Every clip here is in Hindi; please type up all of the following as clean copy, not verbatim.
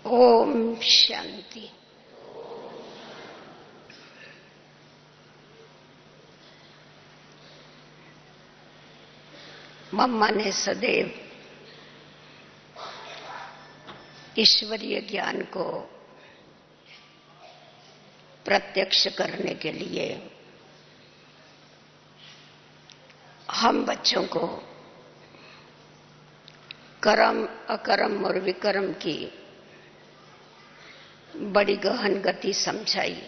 ओम शांति। मम्मा ने सदैव ईश्वरीय ज्ञान को प्रत्यक्ष करने के लिए हम बच्चों को कर्म, अकर्म और विकर्म की बड़ी गहन गति समझाई,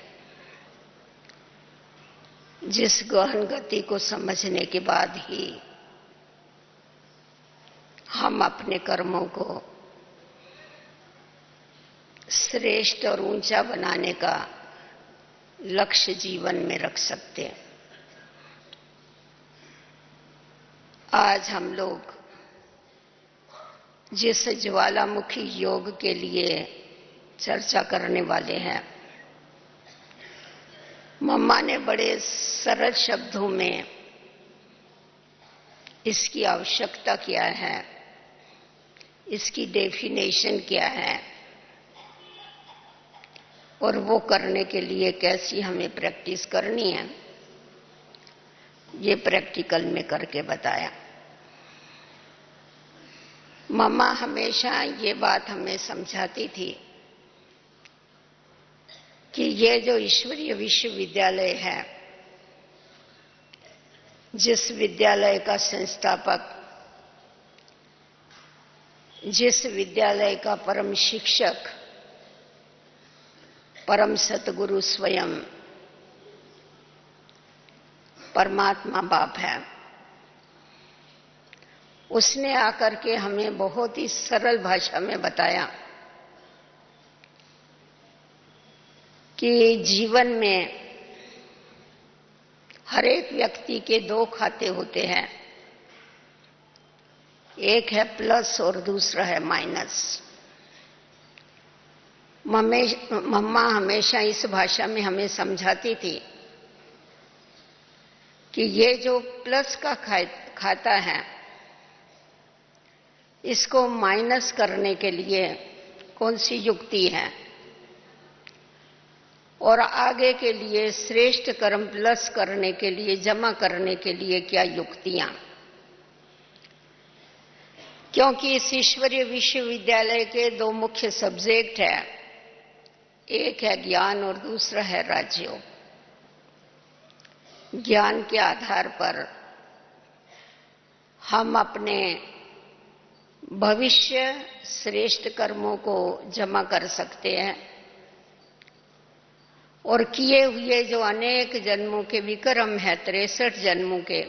जिस गहन गति को समझने के बाद ही हम अपने कर्मों को श्रेष्ठ और ऊंचा बनाने का लक्ष्य जीवन में रख सकते हैं। आज हम लोग जिस ज्वालामुखी योग के लिए चर्चा करने वाले हैं, मम्मा ने बड़े सरल शब्दों में इसकी आवश्यकता क्या है, इसकी डेफिनेशन क्या है और वो करने के लिए कैसी हमें प्रैक्टिस करनी है, ये प्रैक्टिकल में करके बताया। मम्मा हमेशा ये बात हमें समझाती थी कि ये जो ईश्वरीय विश्वविद्यालय है, जिस विद्यालय का संस्थापक, जिस विद्यालय का परम शिक्षक, परम सतगुरु स्वयं परमात्मा बाप है, उसने आकर के हमें बहुत ही सरल भाषा में बताया कि जीवन में हर एक व्यक्ति के दो खाते होते हैं, एक है प्लस और दूसरा है माइनस। मम्मा हमेशा इस भाषा में हमें समझाती थी कि ये जो प्लस का खाता है, इसको माइनस करने के लिए कौन सी युक्ति है और आगे के लिए श्रेष्ठ कर्म प्लस करने के लिए, जमा करने के लिए क्या युक्तियां। क्योंकि इस ईश्वरीय विश्वविद्यालय के दो मुख्य सब्जेक्ट हैं, एक है ज्ञान और दूसरा है राजयोग। ज्ञान के आधार पर हम अपने भविष्य श्रेष्ठ कर्मों को जमा कर सकते हैं और किए हुए जो अनेक जन्मों के विक्रम है, 63 जन्मों के,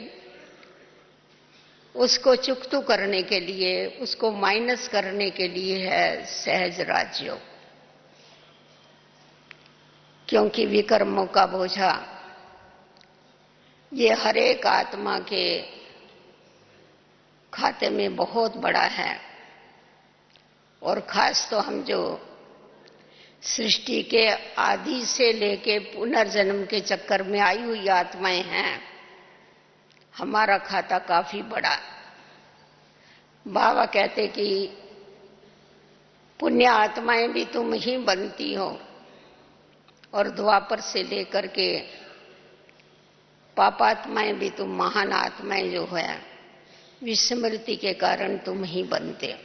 उसको चुकतू करने के लिए, उसको माइनस करने के लिए है सहज राजयोग। क्योंकि विकर्मों का बोझा ये हर एक आत्मा के खाते में बहुत बड़ा है और खास तो हम जो सृष्टि के आदि से लेके पुनर्जन्म के चक्कर में आई हुई आत्माएं हैं, हमारा खाता काफी बड़ा। बाबा कहते कि पुण्य आत्माएं भी तुम ही बनती हो और द्वापर से लेकर के पापात्माएं भी तुम, महान आत्माएं जो है, विस्मृति के कारण तुम ही बनते हो।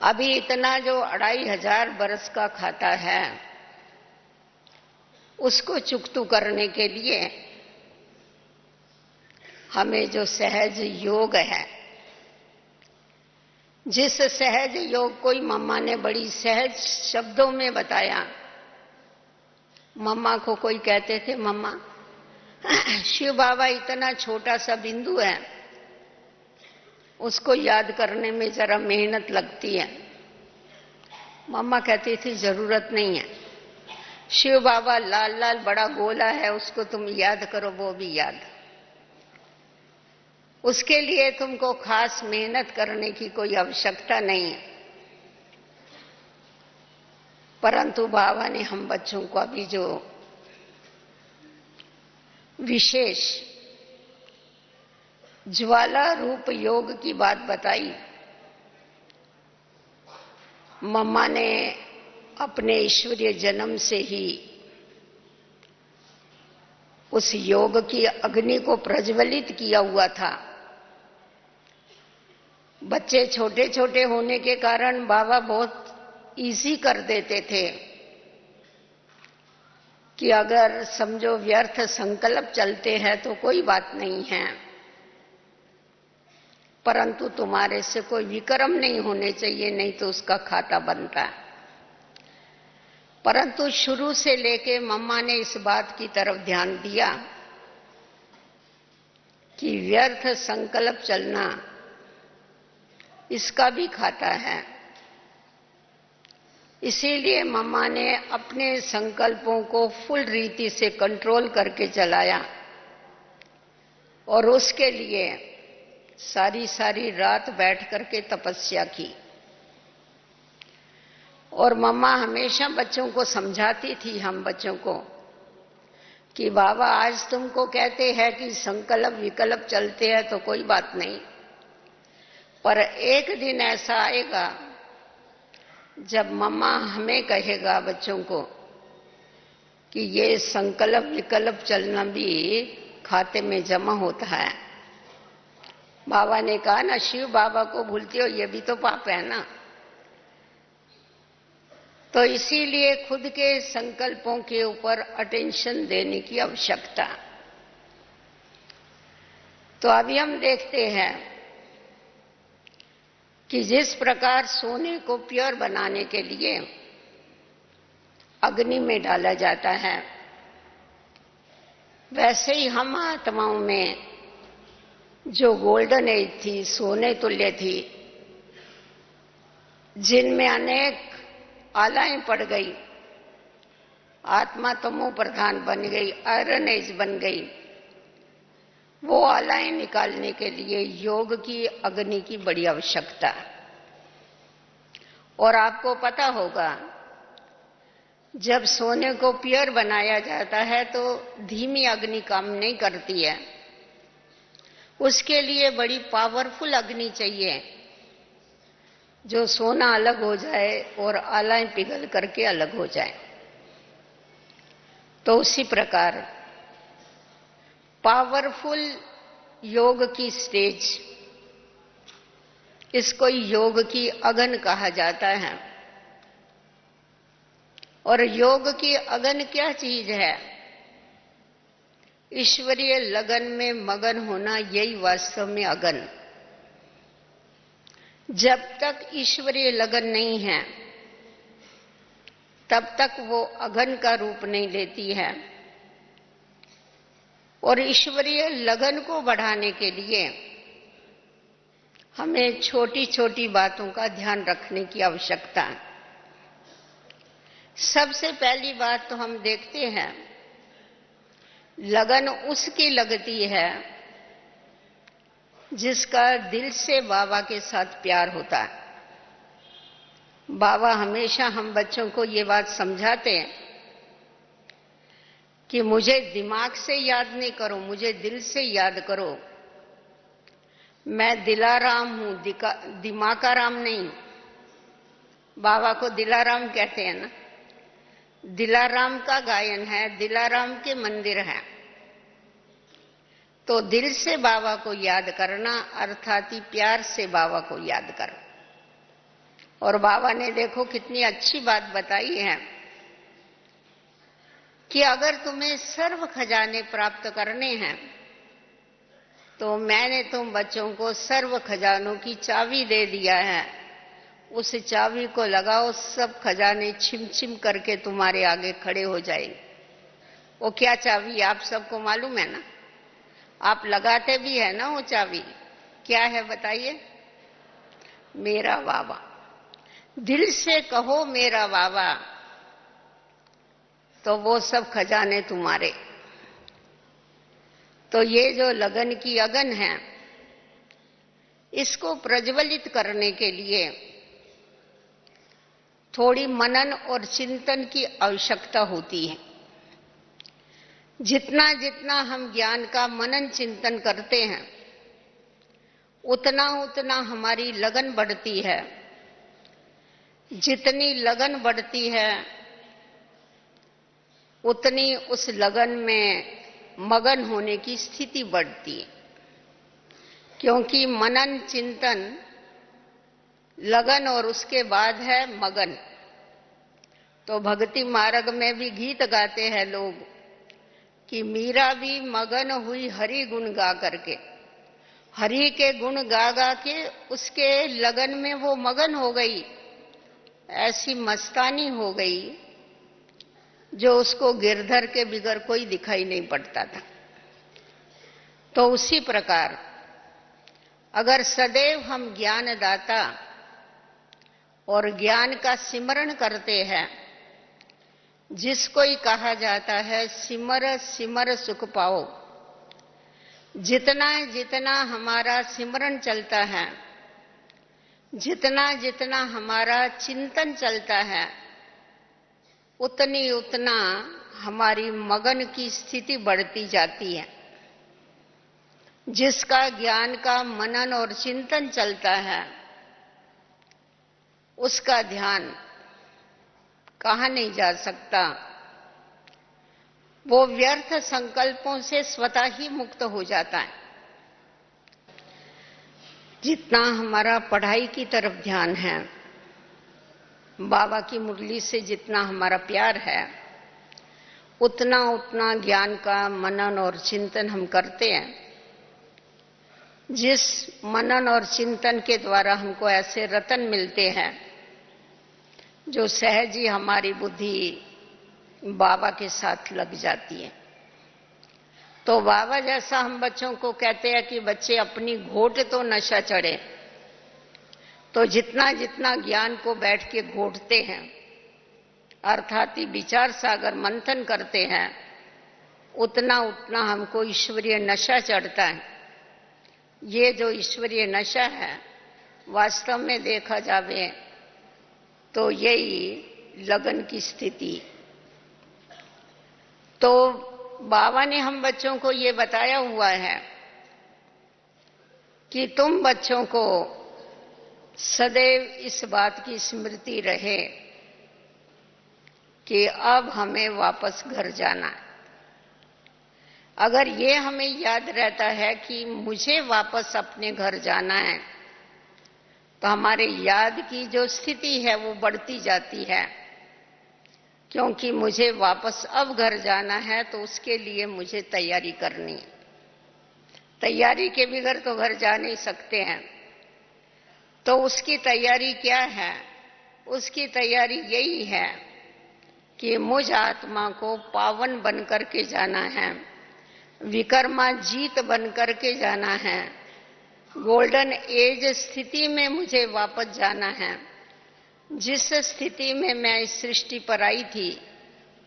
अभी इतना जो 2500 बरस का खाता है, उसको चुकतू करने के लिए हमें जो सहज योग है, जिस सहज योग को मम्मा ने बड़ी सहज शब्दों में बताया। मम्मा को कोई कहते थे, मम्मा शिव बाबा इतना छोटा सा बिंदु है, उसको याद करने में जरा मेहनत लगती है। मम्मा कहती थी जरूरत नहीं है, शिव बाबा लाल लाल बड़ा गोला है, उसको तुम याद करो, वो भी याद। उसके लिए तुमको खास मेहनत करने की कोई आवश्यकता नहीं है। परंतु बाबा ने हम बच्चों को अभी जो विशेष ज्वाला रूप योग की बात बताई, मम्मा ने अपने ईश्वरीय जन्म से ही उस योग की अग्नि को प्रज्वलित किया हुआ था। बच्चे छोटे छोटे होने के कारण बाबा बहुत इजी कर देते थे कि अगर समझो व्यर्थ संकल्प चलते हैं तो कोई बात नहीं है, परंतु तुम्हारे से कोई विक्रम नहीं होने चाहिए, नहीं तो उसका खाता बनता है। परंतु शुरू से लेके मम्मा ने इस बात की तरफ ध्यान दिया कि व्यर्थ संकल्प चलना इसका भी खाता है। इसीलिए मम्मा ने अपने संकल्पों को फुल रीति से कंट्रोल करके चलाया और उसके लिए सारी सारी रात बैठ करके तपस्या की। और मम्मा हमेशा बच्चों को समझाती थी, हम बच्चों को, कि बाबा आज तुमको कहते हैं कि संकल्प विकल्प चलते हैं तो कोई बात नहीं, पर एक दिन ऐसा आएगा जब मम्मा हमें कहेगा बच्चों को कि ये संकल्प विकल्प चलना भी खाते में जमा होता है। बाबा ने कहा ना, शिव बाबा को भूलते हो ये भी तो पाप है ना। तो इसीलिए खुद के संकल्पों के ऊपर अटेंशन देने की आवश्यकता। तो अभी हम देखते हैं कि जिस प्रकार सोने को प्योर बनाने के लिए अग्नि में डाला जाता है, वैसे ही हम आत्माओं में जो गोल्डन एज थी, सोने तुल्य थी, जिनमें अनेक आलाएं पड़ गई, आत्मा तमो प्रधान बन गई, आयरन एज बन गई, वो आलाएं निकालने के लिए योग की अग्नि की बड़ी आवश्यकता है। और आपको पता होगा जब सोने को प्योर बनाया जाता है तो धीमी अग्नि काम नहीं करती है, उसके लिए बड़ी पावरफुल अग्नि चाहिए जो सोना अलग हो जाए और आलाएं पिघल करके अलग हो जाए। तो उसी प्रकार पावरफुल योग की स्टेज, इसको योग की अगन कहा जाता है। और योग की अगन क्या चीज है? ईश्वरीय लगन में मगन होना, यही वास्तव में अगन। जब तक ईश्वरीय लगन नहीं है तब तक वो अगन का रूप नहीं लेती है। और ईश्वरीय लगन को बढ़ाने के लिए हमें छोटी छोटी बातों का ध्यान रखने की आवश्यकता है। सबसे पहली बात तो हम देखते हैं, लगन उसकी लगती है जिसका दिल से बाबा के साथ प्यार होता है। बाबा हमेशा हम बच्चों को ये बात समझाते हैं कि मुझे दिमाग से याद नहीं करो, मुझे दिल से याद करो। मैं दिलाराम हूं, दिमाकाराम नहीं। बाबा को दिलाराम कहते हैं ना, दिलाराम का गायन है, दिलाराम के मंदिर है। तो दिल से बाबा को याद करना अर्थात ही प्यार से बाबा को याद करना। और बाबा ने देखो कितनी अच्छी बात बताई है कि अगर तुम्हें सर्व खजाने प्राप्त करने हैं तो मैंने तुम बच्चों को सर्व खजानों की चाबी दे दिया है। उस चाबी को लगाओ, सब खजाने छिम छिम करके तुम्हारे आगे खड़े हो जाएंगे। वो क्या चाबी आप सबको मालूम है ना? आप लगाते भी है ना वो चाबी? क्या है बताइए? मेरा बाबा। दिल से कहो मेरा बाबा, तो वो सब खजाने तुम्हारे। तो ये जो लगन की अगन है, इसको प्रज्वलित करने के लिए थोड़ी मनन और चिंतन की आवश्यकता होती है। जितना जितना हम ज्ञान का मनन चिंतन करते हैं उतना उतना हमारी लगन बढ़ती है। जितनी लगन बढ़ती है उतनी उस लगन में मगन होने की स्थिति बढ़ती है, क्योंकि मनन चिंतन लगन और उसके बाद है मगन। तो भक्ति मार्ग में भी गीत गाते हैं लोग कि मीरा भी मगन हुई हरि गुण गा करके। हरि के गुण गा गा के उसके लगन में वो मगन हो गई, ऐसी मस्तानी हो गई जो उसको गिरधर के बिगर कोई दिखाई नहीं पड़ता था। तो उसी प्रकार अगर सदैव हम ज्ञानदाता और ज्ञान का सिमरण करते हैं, जिसको ही कहा जाता है सिमर सिमर सुख पाओ, जितना जितना हमारा सिमरण चलता है, जितना जितना हमारा चिंतन चलता है, उतनी उतना हमारी मगन की स्थिति बढ़ती जाती है। जिसका ज्ञान का मनन और चिंतन चलता है उसका ध्यान कहाँ नहीं जा सकता, वो व्यर्थ संकल्पों से स्वतः ही मुक्त हो जाता है। जितना हमारा पढ़ाई की तरफ ध्यान है, बाबा की मुरली से जितना हमारा प्यार है, उतना उतना ज्ञान का मनन और चिंतन हम करते हैं। जिस मनन और चिंतन के द्वारा हमको ऐसे रतन मिलते हैं जो सहज ही हमारी बुद्धि बाबा के साथ लग जाती है। तो बाबा जैसा हम बच्चों को कहते हैं कि बच्चे अपनी घोट तो नशा चढ़े, तो जितना जितना ज्ञान को बैठ के घोटते हैं, अर्थात विचार सागर मंथन करते हैं, उतना उतना हमको ईश्वरीय नशा चढ़ता है। ये जो ईश्वरीय नशा है, वास्तव में देखा जावे तो यही लगन की स्थिति। तो बाबा ने हम बच्चों को ये बताया हुआ है कि तुम बच्चों को सदैव इस बात की स्मृति रहे कि अब हमें वापस घर जाना है। अगर ये हमें याद रहता है कि मुझे वापस अपने घर जाना है, तो हमारे याद की जो स्थिति है वो बढ़ती जाती है, क्योंकि मुझे वापस अब घर जाना है तो उसके लिए मुझे तैयारी करनी है। तैयारी के बगैर तो घर जा नहीं सकते हैं। तो उसकी तैयारी क्या है? उसकी तैयारी यही है कि मुझ आत्मा को पावन बन करके जाना है, विकर्मा जीत बन करके जाना है, गोल्डन एज स्थिति में मुझे वापस जाना है। जिस स्थिति में मैं इस सृष्टि पर आई थी,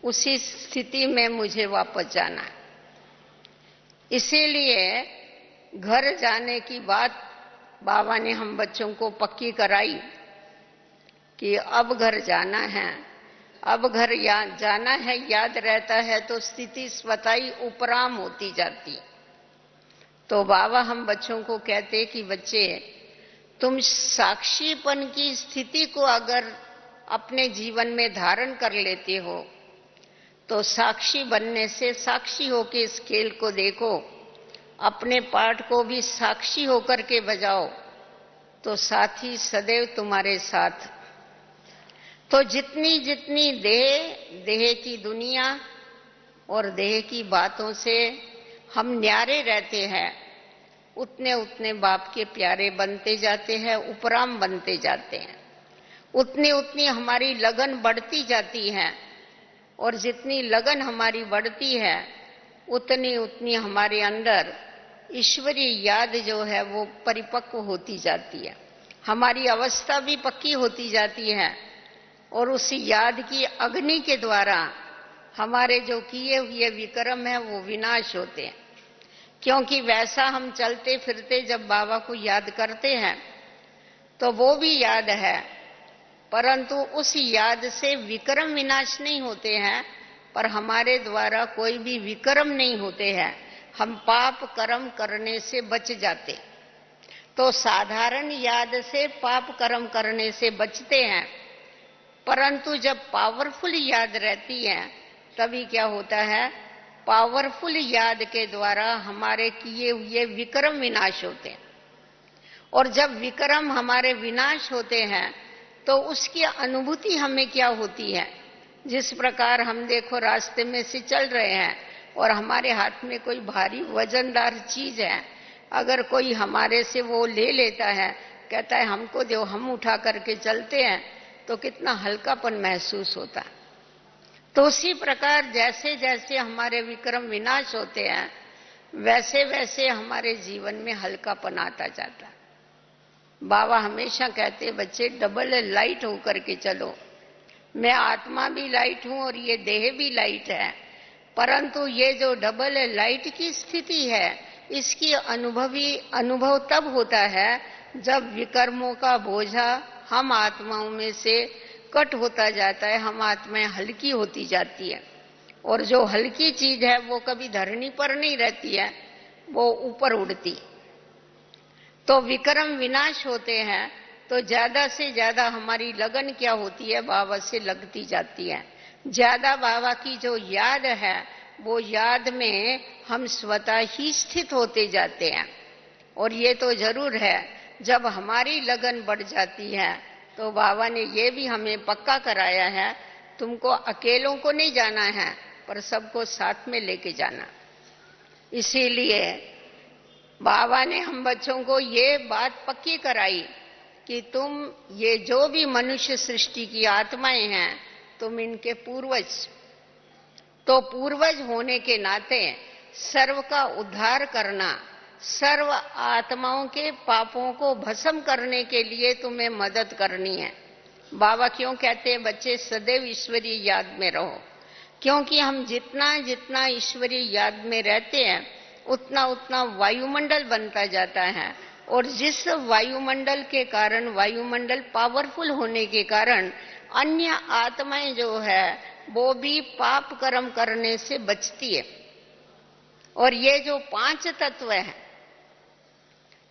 उसी स्थिति में मुझे वापस जाना है। इसीलिए घर जाने की बात बाबा ने हम बच्चों को पक्की कराई कि अब घर जाना है। अब घर जाना है याद रहता है तो स्थिति स्वतः ही उपराम होती जाती। तो बाबा हम बच्चों को कहते कि बच्चे, तुम साक्षीपन की स्थिति को अगर अपने जीवन में धारण कर लेते हो, तो साक्षी बनने से साक्षी होके इस खेल को देखो, अपने पाठ को भी साक्षी होकर के बजाओ, तो साथी सदैव तुम्हारे साथ। तो जितनी जितनी देह की दुनिया और देह की बातों से हम न्यारे रहते हैं, उतने उतने बाप के प्यारे बनते जाते हैं, उपराम बनते जाते हैं। उतनी उतनी हमारी लगन बढ़ती जाती है, और जितनी लगन हमारी बढ़ती है उतनी उतनी हमारे अंदर ईश्वरीय याद जो है वो परिपक्व होती जाती है। हमारी अवस्था भी पक्की होती जाती है, और उसी याद की अग्नि के द्वारा हमारे जो किए हुए विक्रम है वो विनाश होते हैं। क्योंकि वैसा हम चलते फिरते जब बाबा को याद करते हैं तो वो भी याद है, परंतु उस याद से विक्रम विनाश नहीं होते हैं, पर हमारे द्वारा कोई भी विक्रम नहीं होते हैं। हम पाप कर्म करने से बच जाते। तो साधारण याद से पाप कर्म करने से बचते हैं, परंतु जब पावरफुल याद रहती है तभी क्या होता है, पावरफुल याद के द्वारा हमारे किए हुए विक्रम विनाश होते हैं। और जब विक्रम हमारे विनाश होते हैं तो उसकी अनुभूति हमें क्या होती है। जिस प्रकार हम देखो रास्ते में से चल रहे हैं और हमारे हाथ में कोई भारी वजनदार चीज है, अगर कोई हमारे से वो ले लेता है, कहता है हमको दो, हम उठा करके चलते हैं, तो कितना हल्कापन महसूस होता है। तो उसी प्रकार जैसे जैसे हमारे विक्रम विनाश होते हैं वैसे वैसे हमारे जीवन में हल्कापन आता जाता है। बाबा हमेशा कहते बच्चे डबल लाइट होकर के चलो। मैं आत्मा भी लाइट हूं और ये देह भी लाइट है, परंतु ये जो डबल लाइट की स्थिति है इसकी अनुभव तब होता है जब विकर्मों का बोझा हम आत्माओं में से कट होता जाता है, हम आत्माएं हल्की होती जाती है। और जो हल्की चीज है वो कभी धरनी पर नहीं रहती है, वो ऊपर उड़ती। तो विक्रम विनाश होते हैं तो ज्यादा से ज्यादा हमारी लगन क्या होती है, बाबा से लगती जाती है। ज्यादा बाबा की जो याद है वो याद में हम स्वतः ही स्थित होते जाते हैं। और ये तो जरूर है, जब हमारी लगन बढ़ जाती है तो बाबा ने ये भी हमें पक्का कराया है, तुमको अकेलों को नहीं जाना है पर सबको साथ में लेके जाना। इसीलिए बाबा ने हम बच्चों को ये बात पक्की कराई कि तुम ये जो भी मनुष्य सृष्टि की आत्माएं हैं, तुम इनके पूर्वज, तो पूर्वज होने के नाते सर्व का उद्धार करना, सर्व आत्माओं के पापों को भस्म करने के लिए तुम्हें मदद करनी है। बाबा क्यों कहते हैं बच्चे सदैव ईश्वरीय याद में रहो, क्योंकि हम जितना जितना ईश्वरीय याद में रहते हैं उतना उतना वायुमंडल बनता जाता है। और जिस वायुमंडल के कारण, वायुमंडल पावरफुल होने के कारण अन्य आत्माएं जो है वो भी पाप कर्म करने से बचती है। और ये जो 5 तत्व है,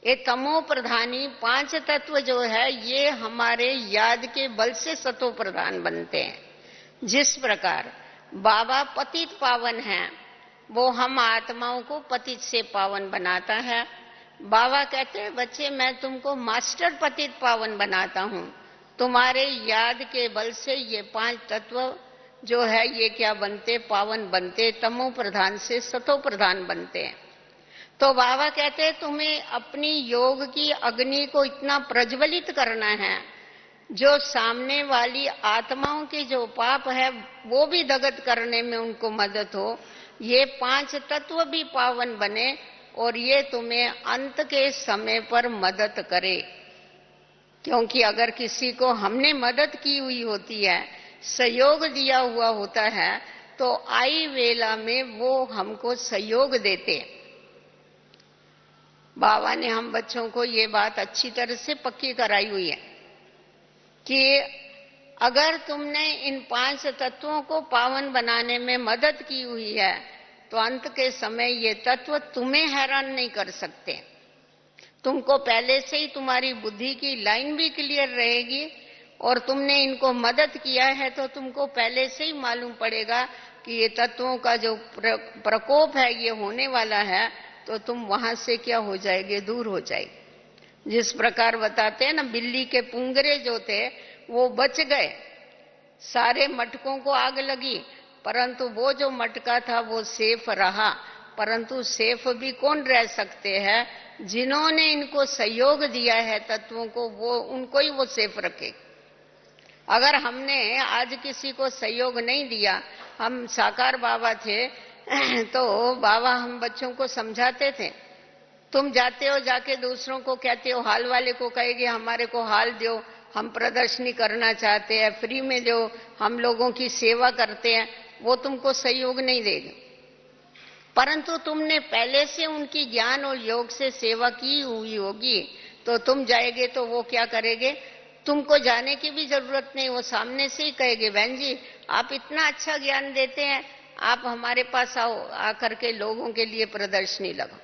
ये तमो प्रधानी 5 तत्व जो है ये हमारे याद के बल से सतो प्रधान बनते हैं। जिस प्रकार बाबा पतित पावन है, वो हम आत्माओं को पतित से पावन बनाता है। बाबा कहते हैं बच्चे मैं तुमको मास्टर पतित पावन बनाता हूं, तुम्हारे याद के बल से ये 5 तत्व जो है ये क्या बनते, पावन बनते, तमो प्रधान से सतो प्रधान बनते हैं। तो बाबा कहते हैं तुम्हें अपनी योग की अग्नि को इतना प्रज्वलित करना है जो सामने वाली आत्माओं के जो पाप है वो भी दग्ध करने में उनको मदद हो, ये 5 तत्व भी पावन बने और ये तुम्हें अंत के समय पर मदद करे। क्योंकि अगर किसी को हमने मदद की हुई होती है, सहयोग दिया हुआ होता है, तो आई वेला में वो हमको सहयोग देते। बाबा ने हम बच्चों को ये बात अच्छी तरह से पक्की कराई हुई है कि अगर तुमने इन 5 तत्वों को पावन बनाने में मदद की हुई है तो अंत के समय ये तत्व तुम्हें हैरान नहीं कर सकते। तुमको पहले से ही तुम्हारी बुद्धि की लाइन भी क्लियर रहेगी और तुमने इनको मदद किया है तो तुमको पहले से ही मालूम पड़ेगा कि ये तत्वों का जो प्रकोप है ये होने वाला है, तो तुम वहां से क्या हो जाएंगे, दूर हो जाएंगे। जिस प्रकार बताते हैं ना, बिल्ली के पुंगरे जो थे वो बच गए, सारे मटकों को आग लगी परंतु वो जो मटका था वो सेफ रहा। परंतु सेफ भी कौन रह सकते हैं, जिन्होंने इनको सहयोग दिया है तत्वों को, वो उनको ही वो सेफ रखे। अगर हमने आज किसी को सहयोग नहीं दिया, हम साकार बाबा थे तो बाबा हम बच्चों को समझाते थे, तुम जाते हो जाके दूसरों को कहते हो, हाल वाले को कहेंगे हमारे को हाल दो, हम प्रदर्शनी करना चाहते हैं, फ्री में जो हम लोगों की सेवा करते हैं वो तुमको सहयोग नहीं देगा। परंतु तुमने पहले से उनकी ज्ञान और योग से सेवा की हुई होगी तो तुम जाएंगे तो वो क्या करेंगे, तुमको जाने की भी जरूरत नहीं, वो सामने से ही कहेंगे बहन जी आप इतना अच्छा ज्ञान देते हैं, आप हमारे पास आओ, आकर के लोगों के लिए प्रदर्शनी लगाओ।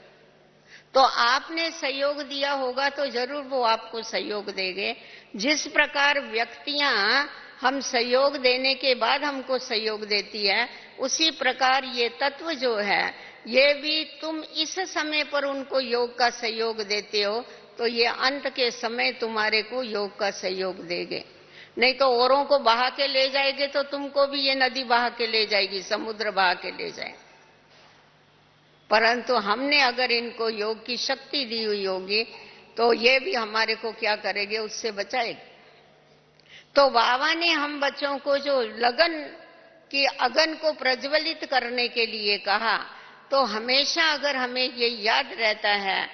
तो आपने सहयोग दिया होगा तो जरूर वो आपको सहयोग देंगे। जिस प्रकार व्यक्तियां हम सहयोग देने के बाद हमको सहयोग देती है, उसी प्रकार ये तत्व जो है ये भी तुम इस समय पर उनको योग का सहयोग देते हो तो ये अंत के समय तुम्हारे को योग का सहयोग देंगे। नहीं तो औरों को बहा के ले जाएंगे तो तुमको भी ये नदी बहा के ले जाएगी, समुद्र बहा के ले जाए। परंतु हमने अगर इनको योग की शक्ति दी हुई होगी तो ये भी हमारे को क्या करेंगे, उससे बचाएंगे। तो बाबा ने हम बच्चों को जो लगन की अगन को प्रज्वलित करने के लिए कहा, तो हमेशा अगर हमें ये याद रहता है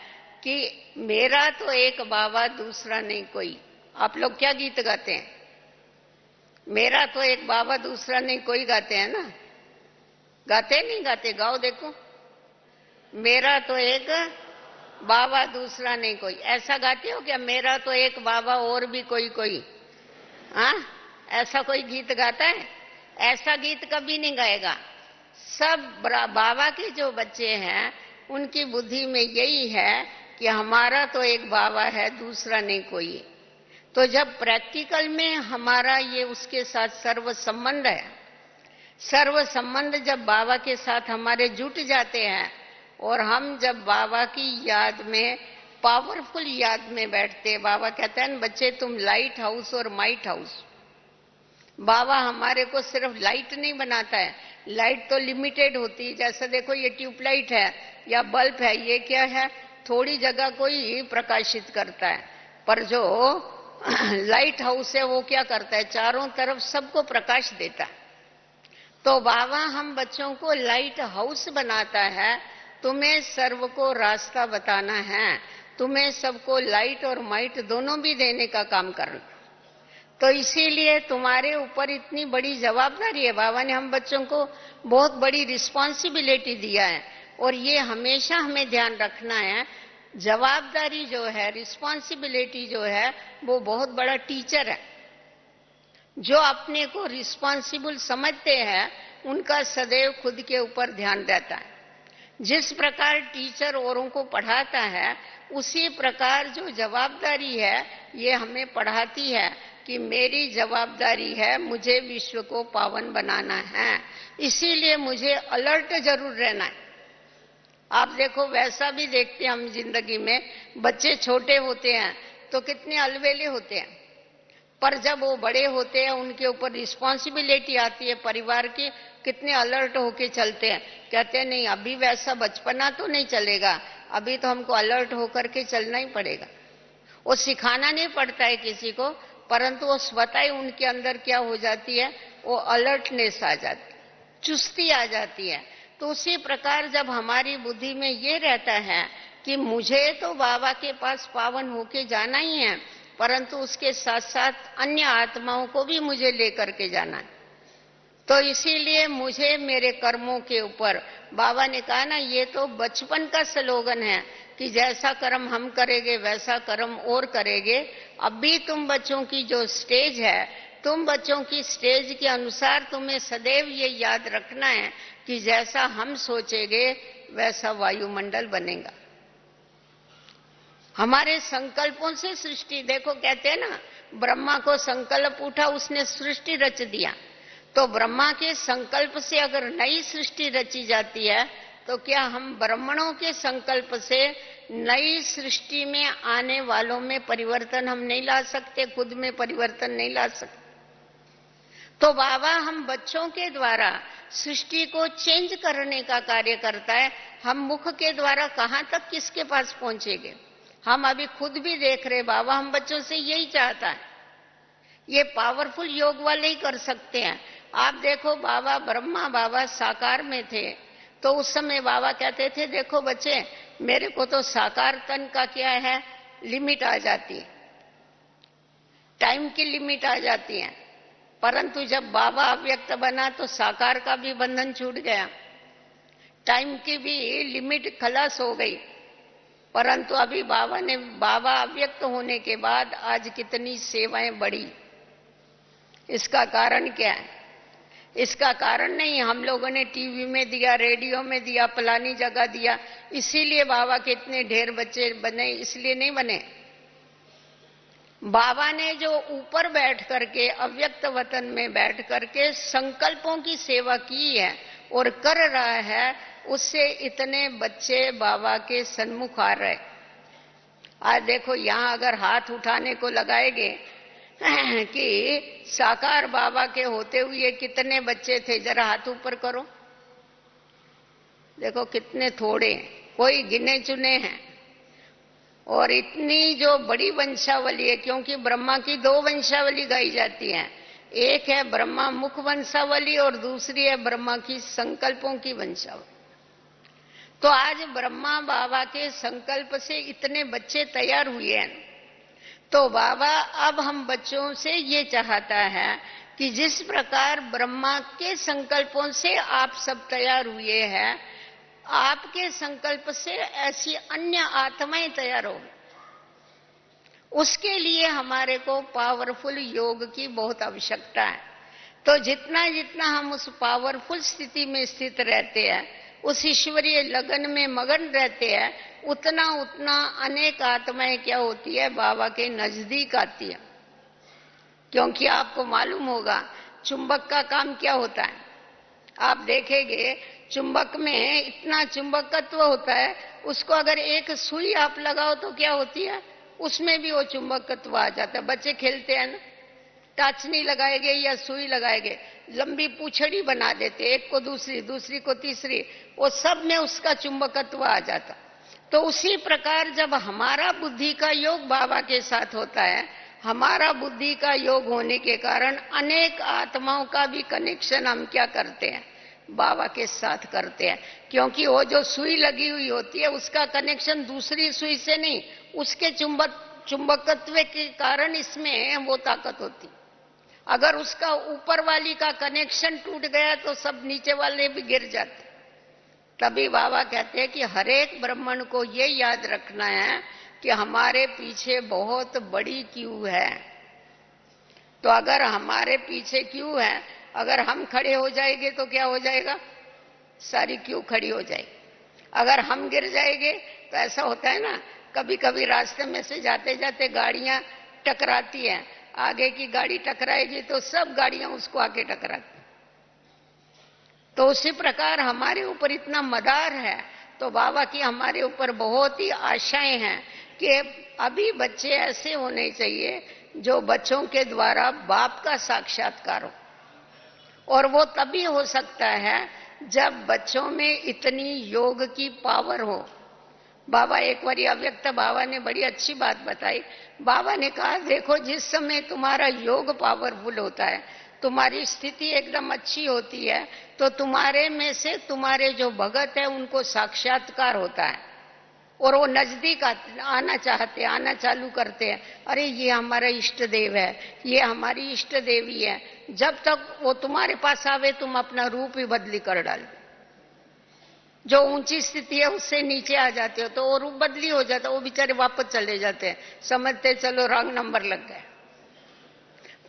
कि मेरा तो एक बाबा दूसरा नहीं कोई। आप लोग क्या गीत गाते हैं? मेरा तो एक बाबा दूसरा नहीं कोई गाते हैं ना? गाते नहीं गाते? गाओ देखो। मेरा तो एक बाबा दूसरा नहीं कोई, ऐसा गाते हो क्या? मेरा तो एक बाबा और भी कोई कोई, हाँ? ऐसा कोई गीत गाता है? ऐसा गीत कभी नहीं गाएगा। सब बाबा के जो बच्चे हैं उनकी बुद्धि में यही है कि हमारा तो एक बाबा है, दूसरा नहीं कोई। तो जब प्रैक्टिकल में हमारा ये उसके साथ सर्व संबंध है, सर्व संबंध जब बाबा के साथ हमारे जुट जाते हैं और हम जब बाबा की याद में, पावरफुल याद में बैठते, बाबा कहते हैं बच्चे तुम लाइट हाउस और माइट हाउस। बाबा हमारे को सिर्फ लाइट नहीं बनाता है, लाइट तो लिमिटेड होती है। जैसे देखो ये ट्यूबलाइट है या बल्ब है, ये क्या है, थोड़ी जगह को ही प्रकाशित करता है। पर जो लाइट हाउस है वो क्या करता है, चारों तरफ सबको प्रकाश देता है। तो बाबा हम बच्चों को लाइट हाउस बनाता है, तुम्हें सर्व को रास्ता बताना है, तुम्हें सबको लाइट और माइट दोनों भी देने का काम करना। तो इसीलिए तुम्हारे ऊपर इतनी बड़ी जवाबदारी है। बाबा ने हम बच्चों को बहुत बड़ी रिस्पॉन्सिबिलिटी दिया है और ये हमेशा हमें ध्यान रखना है। जवाबदारी जो है, रिस्पॉन्सिबिलिटी जो है, वो बहुत बड़ा टीचर है। जो अपने को रिस्पॉन्सिबल समझते हैं उनका सदैव खुद के ऊपर ध्यान रहता है। जिस प्रकार टीचर औरों को पढ़ाता है, उसी प्रकार जो जवाबदारी है ये हमें पढ़ाती है कि मेरी जवाबदारी है, मुझे विश्व को पावन बनाना है, इसीलिए मुझे अलर्ट जरूर रहना है। आप देखो वैसा भी देखते हैं हम जिंदगी में, बच्चे छोटे होते हैं तो कितने अलवेले होते हैं, पर जब वो बड़े होते हैं उनके ऊपर रिस्पॉन्सिबिलिटी आती है परिवार की, कितने अलर्ट होके चलते हैं। कहते हैं नहीं अभी वैसा बचपना तो नहीं चलेगा, अभी तो हमको अलर्ट होकर के चलना ही पड़ेगा। वो सिखाना नहीं पड़ता है किसी को, परंतु वो स्वतः ही उनके अंदर क्या हो जाती है, वो अलर्टनेस आ जाती है, चुस्ती आ जाती है। तो उसी प्रकार जब हमारी बुद्धि में ये रहता है कि मुझे तो बाबा के पास पावन होके जाना ही है, परंतु उसके साथ साथ अन्य आत्माओं को भी मुझे लेकर के जाना है, तो इसीलिए मुझे मेरे कर्मों के ऊपर, बाबा ने कहा ना ये तो बचपन का स्लोगन है कि जैसा कर्म हम करेंगे वैसा कर्म और करेंगे। अभी तुम बच्चों की जो स्टेज है, तुम बच्चों की स्टेज के अनुसार तुम्हें सदैव ये याद रखना है कि जैसा हम सोचेंगे वैसा वायुमंडल बनेगा। हमारे संकल्पों से सृष्टि, देखो कहते हैं ना ब्रह्मा को संकल्प उठा, उसने सृष्टि रच दिया। तो ब्रह्मा के संकल्प से अगर नई सृष्टि रची जाती है तो क्या हम ब्राह्मणों के संकल्प से नई सृष्टि में आने वालों में परिवर्तन हम नहीं ला सकते, खुद में परिवर्तन नहीं ला सकते? तो बाबा हम बच्चों के द्वारा सृष्टि को चेंज करने का कार्य करता है। हम मुख के द्वारा कहां तक किसके पास पहुंचेंगे? हम अभी खुद भी देख रहे, बाबा हम बच्चों से यही चाहता है। ये पावरफुल योग वाले ही कर सकते हैं। आप देखो बाबा ब्रह्मा बाबा साकार में थे तो उस समय बाबा कहते थे देखो बच्चे मेरे को तो साकार तन का क्या है, लिमिट आ जाती है, टाइम की लिमिट आ जाती है। परंतु जब बाबा अव्यक्त बना तो साकार का भी बंधन छूट गया, टाइम की भी लिमिट खलास हो गई। परंतु अभी बाबा अव्यक्त होने के बाद आज कितनी सेवाएं बढ़ी। इसका कारण क्या है? इसका कारण नहीं हम लोगों ने टीवी में दिया, रेडियो में दिया, फलानी जगह दिया, इसीलिए बाबा के इतने ढेर बच्चे बने, इसलिए नहीं बने। बाबा ने जो ऊपर बैठ करके, अव्यक्त वतन में बैठ करके संकल्पों की सेवा की है और कर रहा है, उससे इतने बच्चे बाबा के सन्मुख आ रहे। आज देखो यहां अगर हाथ उठाने को लगाएंगे कि साकार बाबा के होते हुए कितने बच्चे थे, जरा हाथ ऊपर करो, देखो कितने थोड़े, कोई गिने चुने हैं। और इतनी जो बड़ी वंशावली है, क्योंकि ब्रह्मा की 2 वंशावली गाई जाती है, एक है ब्रह्मा मुख वंशावली और दूसरी है ब्रह्मा की संकल्पों की वंशावली। तो आज ब्रह्मा बाबा के संकल्प से इतने बच्चे तैयार हुए हैं, तो बाबा अब हम बच्चों से ये चाहता है कि जिस प्रकार ब्रह्मा के संकल्पों से आप सब तैयार हुए हैं, आपके संकल्प से ऐसी अन्य आत्माएं तैयार हो। उसके लिए हमारे को पावरफुल योग की बहुत आवश्यकता है। तो जितना जितना हम उस पावरफुल स्थिति में स्थित रहते हैं, उस ईश्वरीय लगन में मगन रहते हैं, उतना उतना अनेक आत्माएं क्या होती है, बाबा के नजदीक आती है। क्योंकि आपको मालूम होगा चुंबक का काम क्या होता है। आप देखेंगे चुंबक में इतना चुंबकत्व होता है, उसको अगर एक सुई आप लगाओ तो क्या होती है, उसमें भी वो चुंबकत्व आ जाता है। बच्चे खेलते हैं ना, टाचनी लगाएंगे या सुई लगाएंगे, लंबी पूछड़ी बना देते, एक को दूसरी, दूसरी को तीसरी, वो सब में उसका चुंबकत्व आ जाता। तो उसी प्रकार जब हमारा बुद्धि का योग बाबा के साथ होता है, हमारा बुद्धि का योग होने के कारण अनेक आत्माओं का भी कनेक्शन हम क्या करते हैं, बाबा के साथ करते हैं। क्योंकि वो जो सुई लगी हुई होती है उसका कनेक्शन दूसरी सुई से नहीं, उसके चुंबकत्व के कारण इसमें वो ताकत होती। अगर उसका ऊपर वाली का कनेक्शन टूट गया तो सब नीचे वाले भी गिर जाते। तभी बाबा कहते हैं कि हर एक ब्राह्मण को ये याद रखना है कि हमारे पीछे बहुत बड़ी क्यू है। तो अगर हमारे पीछे क्यू है, अगर हम खड़े हो जाएंगे तो क्या हो जाएगा, सारी क्यू खड़ी हो जाएगी। अगर हम गिर जाएंगे तो ऐसा होता है ना, कभी कभी रास्ते में से जाते जाते गाड़ियां टकराती हैं, आगे की गाड़ी टकराएगी तो सब गाड़ियां उसको आके टकराती। तो उसी प्रकार हमारे ऊपर इतना मदार है, तो बाबा की हमारे ऊपर बहुत ही आशाएं हैं कि अभी बच्चे ऐसे होने चाहिए जो बच्चों के द्वारा बाप का साक्षात्कार हो। और वो तभी हो सकता है जब बच्चों में इतनी योग की पावर हो। बाबा एक बार अव्यक्त बाबा ने बड़ी अच्छी बात बताई। बाबा ने कहा देखो, जिस समय तुम्हारा योग पावरफुल होता है, तुम्हारी स्थिति एकदम अच्छी होती है, तो तुम्हारे में से तुम्हारे जो भगत है उनको साक्षात्कार होता है और वो नजदीक आना चाहते हैं, आना चालू करते हैं। अरे ये हमारा इष्ट देव है, ये हमारी इष्ट देवी है। जब तक वो तुम्हारे पास आवे तुम अपना रूप ही बदली कर डालो। जो ऊंची स्थिति है उससे नीचे आ जाते हो तो वो रूप बदली हो जाता है, वो बेचारे वापस चले जाते हैं, समझते चलो रॉन्ग नंबर लग गए।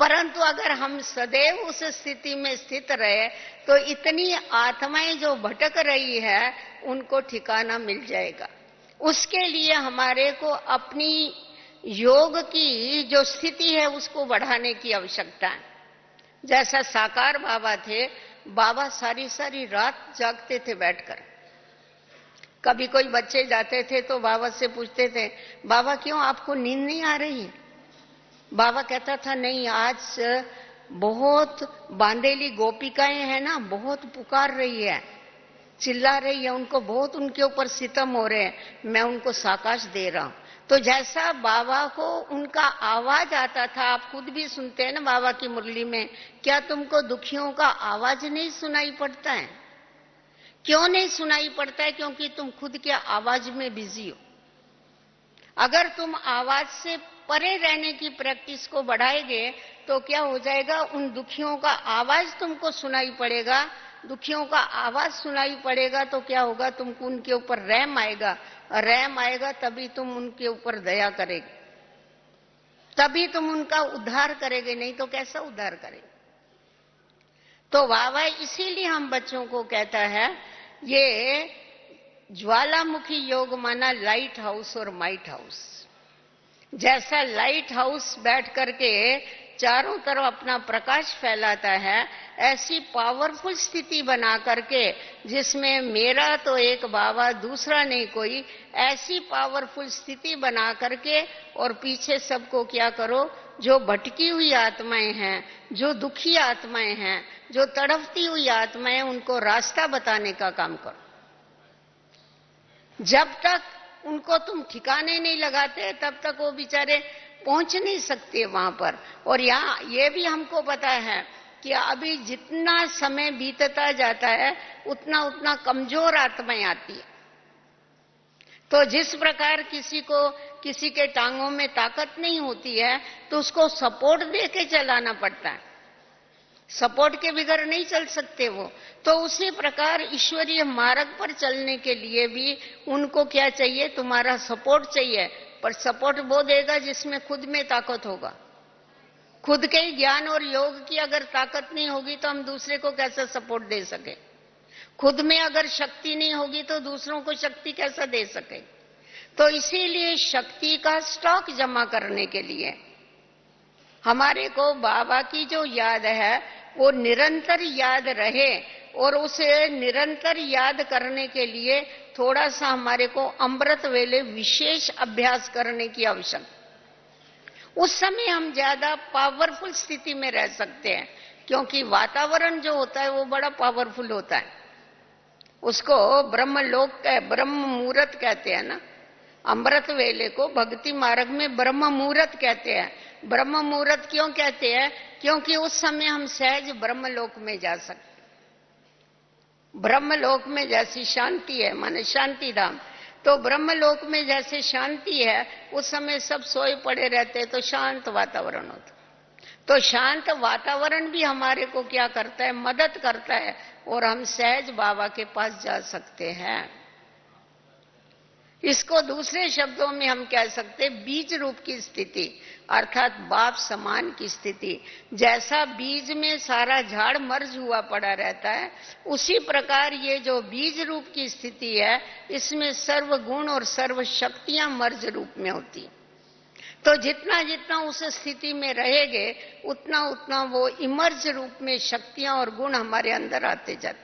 परंतु अगर हम सदैव उस स्थिति में स्थित रहे तो इतनी आत्माएं जो भटक रही है उनको ठिकाना मिल जाएगा। उसके लिए हमारे को अपनी योग की जो स्थिति है उसको बढ़ाने की आवश्यकता है। जैसा साकार बाबा थे, बाबा सारी सारी रात जागते थे बैठकर। कभी कोई बच्चे जाते थे तो बाबा से पूछते थे, बाबा क्यों आपको नींद नहीं आ रही? बाबा कहता था नहीं, आज बहुत बांधेली गोपिकाएं हैं ना, बहुत पुकार रही है, चिल्ला रही है, उनको बहुत उनके ऊपर सितम हो रहे हैं, मैं उनको साकाश दे रहा हूं। तो जैसा बाबा को उनका आवाज आता था, आप खुद भी सुनते हैं ना बाबा की मुरली में, क्या तुमको दुखियों का आवाज नहीं सुनाई पड़ता है? क्यों नहीं सुनाई पड़ता है? क्योंकि तुम खुद के आवाज में बिजी हो। अगर तुम आवाज से परे रहने की प्रैक्टिस को बढ़ाएंगे तो क्या हो जाएगा, उन दुखियों का आवाज तुमको सुनाई पड़ेगा। दुखियों का आवाज सुनाई पड़ेगा तो क्या होगा, तुमको उनके ऊपर रहम आएगा, और रहम आएगा तभी तुम उनके ऊपर दया करेगे, तभी तुम उनका उद्धार करेंगे, नहीं तो कैसा उद्धार करेंगे? तो बाबा इसीलिए हम बच्चों को कहता है, ये ज्वालामुखी योग माना लाइट हाउस और माइट हाउस। जैसा लाइट हाउस बैठ करके चारों तरफ अपना प्रकाश फैलाता है, ऐसी पावरफुल स्थिति बना करके जिसमें मेरा तो एक बाबा दूसरा नहीं कोई, ऐसी पावरफुल स्थिति बना करके और पीछे सबको क्या करो, जो भटकी हुई आत्माएं हैं, जो दुखी आत्माएं हैं, जो तड़पती हुई आत्माएं, उनको रास्ता बताने का काम करो। जब तक उनको तुम ठिकाने नहीं लगाते तब तक वो बेचारे पहुंच नहीं सकते वहां पर। और यहाँ ये भी हमको पता है कि अभी जितना समय बीतता जाता है उतना उतना कमजोर आत्माएं आती है। तो जिस प्रकार किसी को किसी के टांगों में ताकत नहीं होती है तो उसको सपोर्ट दे के चलाना पड़ता है, सपोर्ट के बगैर नहीं चल सकते वो। तो उसी प्रकार ईश्वरीय मार्ग पर चलने के लिए भी उनको क्या चाहिए, तुम्हारा सपोर्ट चाहिए। पर सपोर्ट वो देगा जिसमें खुद में ताकत होगा। खुद के ही ज्ञान और योग की अगर ताकत नहीं होगी तो हम दूसरे को कैसे सपोर्ट दे सके। खुद में अगर शक्ति नहीं होगी तो दूसरों को शक्ति कैसे दे सके। तो इसीलिए शक्ति का स्टॉक जमा करने के लिए हमारे को बाबा की जो याद है वो निरंतर याद रहे, और उसे निरंतर याद करने के लिए थोड़ा सा हमारे को अमृत वेले विशेष अभ्यास करने की आवश्यकता। उस समय हम ज्यादा पावरफुल स्थिति में रह सकते हैं, क्योंकि वातावरण जो होता है वो बड़ा पावरफुल होता है। उसको ब्रह्मलोक ब्रह्म मुहूर्त कहते हैं ना। अमृत वेले को भक्ति मार्ग में ब्रह्म मुहूर्त कहते हैं। ब्रह्म मुहूर्त क्यों कहते हैं? क्योंकि उस समय हम सहज ब्रह्मलोक में जा सकते। ब्रह्मलोक में जैसी शांति है, माने शांति धाम, तो ब्रह्मलोक में जैसे शांति है उस समय सब सोए पड़े रहते, तो शांत वातावरण होता। तो शांत वातावरण भी हमारे को क्या करता है, मदद करता है, और हम सहज बाबा के पास जा सकते हैं। इसको दूसरे शब्दों में हम कह सकते बीज रूप की स्थिति, अर्थात बाप समान की स्थिति। जैसा बीज में सारा झाड़ मर्ज हुआ पड़ा रहता है, उसी प्रकार ये जो बीज रूप की स्थिति है इसमें सर्व गुण और सर्व शक्तियां मर्ज रूप में होती। तो जितना जितना उस स्थिति में रहेंगे उतना उतना वो इमर्ज रूप में शक्तियां और गुण हमारे अंदर आते जाते।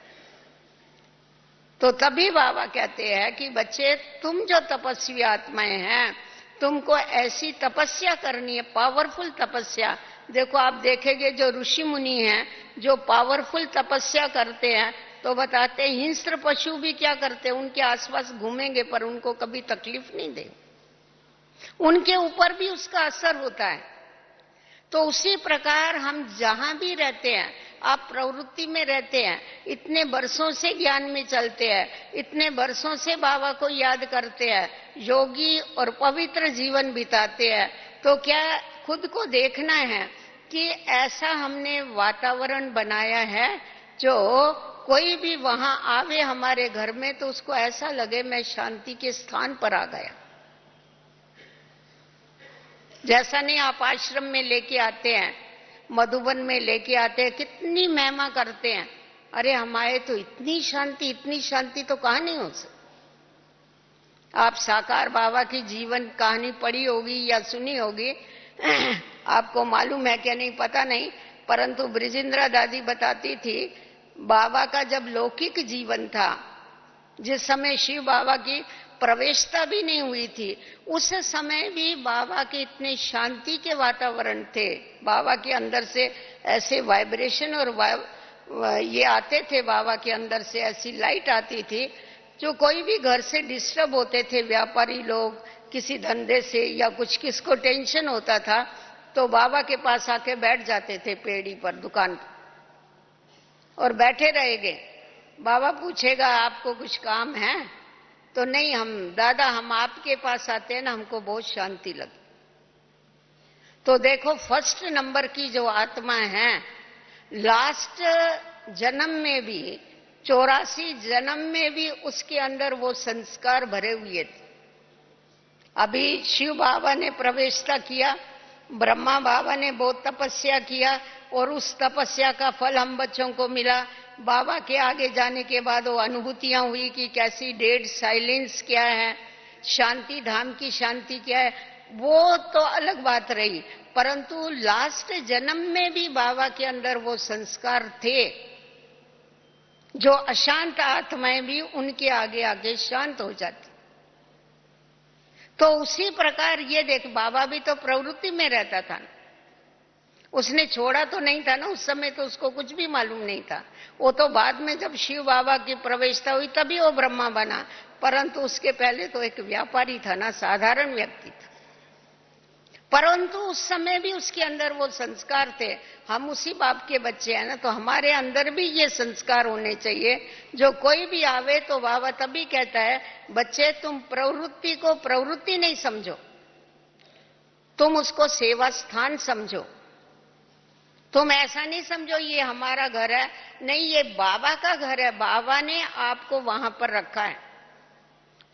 तो तभी बाबा कहते हैं कि बच्चे, तुम जो तपस्वी आत्माएं हैं, तुमको ऐसी तपस्या करनी है, पावरफुल तपस्या। देखो आप देखेंगे जो ऋषि मुनि हैं जो पावरफुल तपस्या करते हैं तो बताते हैं हिंस्र पशु भी क्या करते हैं, उनके आसपास घूमेंगे पर उनको कभी तकलीफ नहीं देंगे, उनके ऊपर भी उसका असर होता है। तो उसी प्रकार हम जहां भी रहते हैं, आप प्रवृत्ति में रहते हैं, इतने वर्षों से ज्ञान में चलते हैं, इतने वर्षों से बाबा को याद करते हैं, योगी और पवित्र जीवन बिताते हैं, तो क्या खुद को देखना है कि ऐसा हमने वातावरण बनाया है जो कोई भी वहां आवे हमारे घर में तो उसको ऐसा लगे मैं शांति के स्थान पर आ गया। जैसा नहीं आप आश्रम में लेके आते हैं, मधुबन में लेके आते हैं, कितनी महिमा करते हैं, अरे हमारे तो इतनी शांति तो कहां नहीं हो सकती। आप साकार बाबा की जीवन कहानी पढ़ी होगी या सुनी होगी, आपको मालूम है क्या नहीं पता नहीं, परंतु ब्रिजेंद्रा दादी बताती थी बाबा का जब लौकिक जीवन था, जिस समय शिव बाबा की प्रवेशता भी नहीं हुई थी, उस समय भी बाबा के इतने शांति के वातावरण थे। बाबा के अंदर से ऐसे वाइब्रेशन और ये आते थे, बाबा के अंदर से ऐसी लाइट आती थी जो कोई भी घर से डिस्टर्ब होते थे, व्यापारी लोग किसी धंधे से या कुछ किसको टेंशन होता था तो बाबा के पास आके बैठ जाते थे पेड़ी पर, दुकान पर, और बैठे रहेंगे। बाबा पूछेगा आपको कुछ काम है तो नहीं, हम दादा हम आपके पास आते हैं ना, हमको बहुत शांति लगी। तो देखो फर्स्ट नंबर की जो आत्मा है, लास्ट जन्म में भी 84 जन्म में भी उसके अंदर वो संस्कार भरे हुए थे। अभी शिव बाबा ने प्रवेशता किया ब्रह्मा बाबा ने बहुत तपस्या किया और उस तपस्या का फल हम बच्चों को मिला। बाबा के आगे जाने के बाद वो अनुभूतियां हुई कि कैसी डेड साइलेंस क्या है, शांति धाम की शांति क्या है, वो तो अलग बात रही। परंतु लास्ट जन्म में भी बाबा के अंदर वो संस्कार थे जो अशांत आत्माएं भी उनके आगे आगे शांत हो जाती। तो उसी प्रकार ये देख, बाबा भी तो प्रवृत्ति में रहता था ना, उसने छोड़ा तो नहीं था ना, उस समय तो उसको कुछ भी मालूम नहीं था। वो तो बाद में जब शिव बाबा की प्रवेशता हुई तभी वो ब्रह्मा बना, परंतु उसके पहले तो एक व्यापारी था ना, साधारण व्यक्ति था। परंतु उस समय भी उसके अंदर वो संस्कार थे। हम उसी बाप के बच्चे हैं ना, तो हमारे अंदर भी ये संस्कार होने चाहिए। जो कोई भी आवे तो बाबा तभी कहता है, बच्चे तुम प्रवृत्ति को प्रवृत्ति नहीं समझो, तुम उसको सेवा स्थान समझो। तुम ऐसा नहीं समझो ये हमारा घर है, नहीं, ये बाबा का घर है। बाबा ने आपको वहां पर रखा है,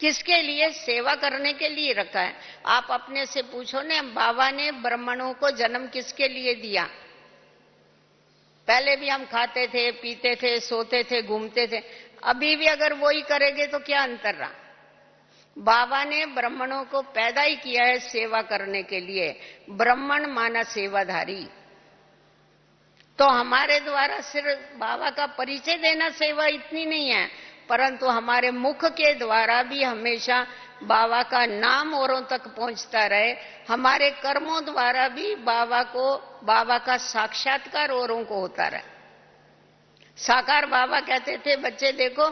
किसके लिए? सेवा करने के लिए रखा है। आप अपने से पूछो ना, बाबा ने ब्राह्मणों को जन्म किसके लिए दिया? पहले भी हम खाते थे, पीते थे, सोते थे, घूमते थे, अभी भी अगर वही करेंगे तो क्या अंतर रहा? बाबा ने ब्राह्मणों को पैदा ही किया है सेवा करने के लिए। ब्राह्मण माना सेवाधारी। तो हमारे द्वारा सिर्फ बाबा का परिचय देना सेवा इतनी नहीं है, परंतु हमारे मुख के द्वारा भी हमेशा बाबा का नाम औरों तक पहुंचता रहे। हमारे कर्मों द्वारा भी बाबा का साक्षात्कार औरों को होता रहे। साकार बाबा कहते थे, बच्चे देखो,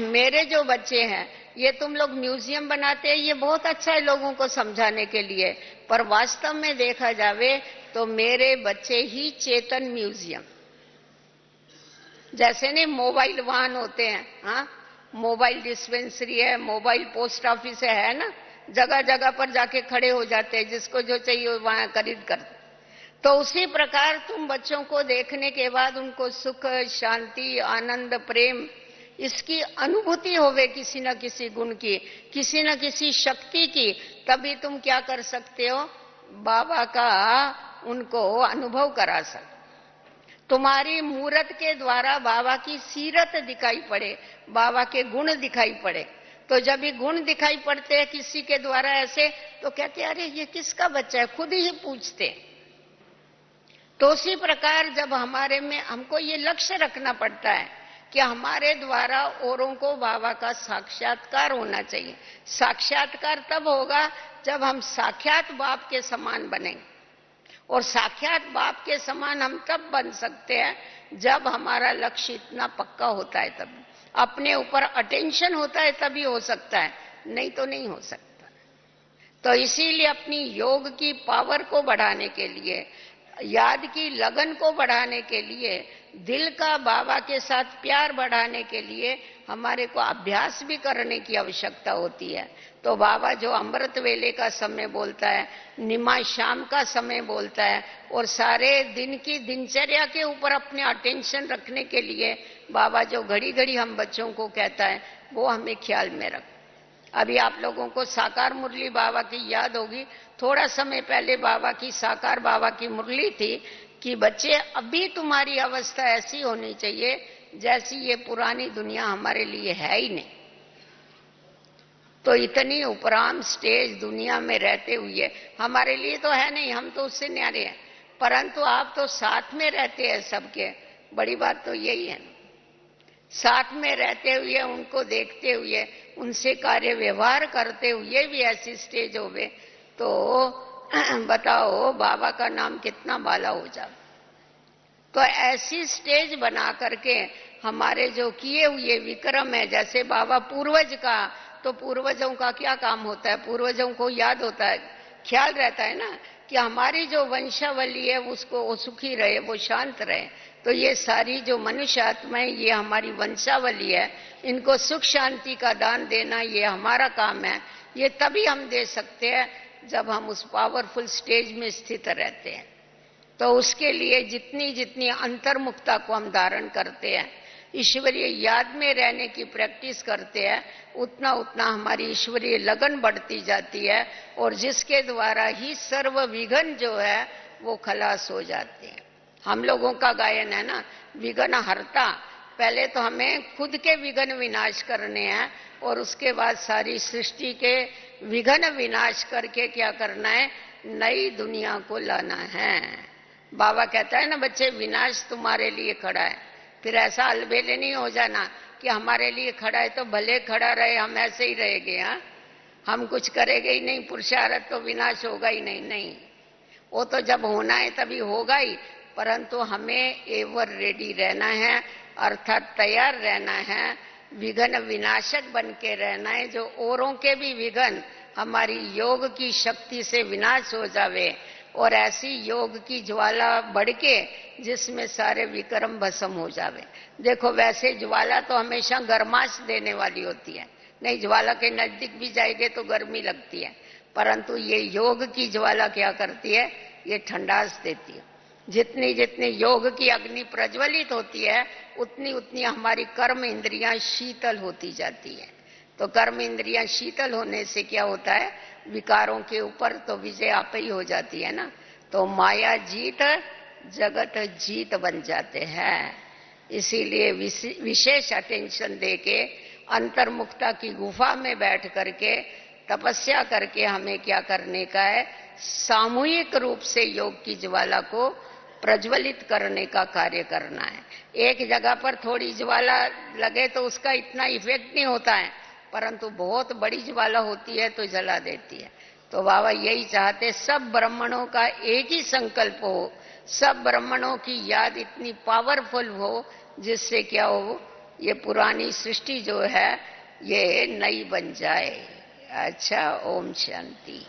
मेरे जो बच्चे हैं ये तुम लोग म्यूजियम बनाते हैं, ये बहुत अच्छा है लोगों को समझाने के लिए, पर वास्तव में देखा जावे तो मेरे बच्चे ही चेतन म्यूजियम। जैसे नहीं मोबाइल वाहन होते हैं, हाँ, मोबाइल डिस्पेंसरी है, मोबाइल पोस्ट ऑफिस है ना, जगह जगह पर जाके खड़े हो जाते हैं, जिसको जो चाहिए वहां खरीद कर। तो उसी प्रकार तुम बच्चों को देखने के बाद उनको सुख, शांति, आनंद, प्रेम, इसकी अनुभूति होवे किसी न किसी गुण की, किसी न किसी शक्ति की, तभी तुम क्या कर सकते हो? बाबा का उनको अनुभव करा सकते। तुम्हारी मूरत के द्वारा बाबा की सीरत दिखाई पड़े, बाबा के गुण दिखाई पड़े। तो जब ये गुण दिखाई पड़ते हैं किसी के द्वारा ऐसे, तो कहते हैं अरे ये किसका बच्चा है, खुद ही पूछते। तो उसी प्रकार जब हमारे में हमको ये लक्ष्य रखना पड़ता है कि हमारे द्वारा औरों को बाबा का साक्षात्कार होना चाहिए। साक्षात्कार तब होगा जब हम साक्षात बाप के समान बनेंगे, और साक्षात बाप के समान हम तब बन सकते हैं जब हमारा लक्ष्य इतना पक्का होता है, तब अपने ऊपर अटेंशन होता है, तभी हो सकता है, नहीं तो नहीं हो सकता। तो इसीलिए अपनी योग की पावर को बढ़ाने के लिए, याद की लगन को बढ़ाने के लिए, दिल का बाबा के साथ प्यार बढ़ाने के लिए हमारे को अभ्यास भी करने की आवश्यकता होती है। तो बाबा जो अमृत वेले का समय बोलता है, निमा शाम का समय बोलता है, और सारे दिन की दिनचर्या के ऊपर अपने अटेंशन रखने के लिए बाबा जो घड़ी घड़ी हम बच्चों को कहता है, वो हमें ख्याल में रख। अभी आप लोगों को साकार मुरली बाबा की याद होगी, थोड़ा समय पहले बाबा की, साकार बाबा की मुरली थी कि बच्चे अभी तुम्हारी अवस्था ऐसी होनी चाहिए जैसी ये पुरानी दुनिया हमारे लिए है ही नहीं। तो इतनी उपराम स्टेज दुनिया में रहते हुए हमारे लिए तो है नहीं, हम तो उससे न्यारे हैं, परंतु आप तो साथ में रहते हैं सबके। बड़ी बात तो यही है ना, साथ में रहते हुए, उनको देखते हुए, उनसे कार्य व्यवहार करते हुए भी ऐसी स्टेज होवे तो बताओ बाबा का नाम कितना बाला हो जाए। तो ऐसी स्टेज बना करके हमारे जो किए हुए विक्रम है, जैसे बाबा पूर्वज का, तो पूर्वजों का क्या काम होता है? पूर्वजों को याद होता है, ख्याल रहता है ना कि हमारी जो वंशावली है उसको वो सुखी रहे, वो शांत रहे। तो ये सारी जो मनुष्य आत्माएं, ये हमारी वंशावली है, इनको सुख शांति का दान देना ये हमारा काम है। ये तभी हम दे सकते हैं जब हम उस पावरफुल स्टेज में स्थित रहते हैं। तो उसके लिए जितनी जितनी अंतर्मुखता को हम धारण करते हैं, ईश्वरीय याद में रहने की प्रैक्टिस करते हैं, उतना उतना हमारी ईश्वरीय लगन बढ़ती जाती है और जिसके द्वारा ही सर्व विघ्न जो है वो खलास हो जाते हैं। हम लोगों का गायन है ना, विघ्न हरता। पहले तो हमें खुद के विघ्न विनाश करने हैं और उसके बाद सारी सृष्टि के विघ्न विनाश करके क्या करना है, नई दुनिया को लाना है। बाबा कहता है ना, बच्चे विनाश तुम्हारे लिए खड़ा है। फिर ऐसा अलबेले नहीं हो जाना कि हमारे लिए खड़ा है तो भले खड़ा रहे, हम ऐसे ही रहेंगे। हाँ, हम कुछ करेंगे ही नहीं, पुरुषार्थ तो विनाश होगा ही नहीं। नहीं, वो तो जब होना है तभी होगा ही, परंतु हमें एवर रेडी रहना है, अर्थात तैयार रहना है, विघ्न विनाशक बन के रहना है। जो औरों के भी विघ्न हमारी योग की शक्ति से विनाश हो जावे और ऐसी योग की ज्वाला बढ़ के जिसमें सारे विक्रम भस्म हो जावे। देखो, वैसे ज्वाला तो हमेशा गर्माश देने वाली होती है, नहीं ज्वाला के नजदीक भी जाएंगे तो गर्मी लगती है, परंतु ये योग की ज्वाला क्या करती है, ये ठंडास देती है। जितनी जितनी योग की अग्नि प्रज्वलित होती है उतनी उतनी हमारी कर्म इंद्रियां शीतल होती जाती है। तो कर्म इंद्रियां शीतल होने से क्या होता है, विकारों के ऊपर तो विजय आप ही हो जाती है ना। तो माया जीत, जगत जीत बन जाते हैं। इसीलिए विशेष अटेंशन देके अंतर्मुखता की गुफा में बैठ करके तपस्या करके हमें क्या करने का है, सामूहिक रूप से योग की ज्वाला को प्रज्वलित करने का कार्य करना है। एक जगह पर थोड़ी ज्वाला लगे तो उसका इतना इफेक्ट नहीं होता है, परंतु बहुत बड़ी ज्वाला होती है तो जला देती है। तो बाबा यही चाहते, सब ब्राह्मणों का एक ही संकल्प हो, सब ब्राह्मणों की याद इतनी पावरफुल हो जिससे क्या हो, ये पुरानी सृष्टि जो है ये नई बन जाए। अच्छा, ओम शांति।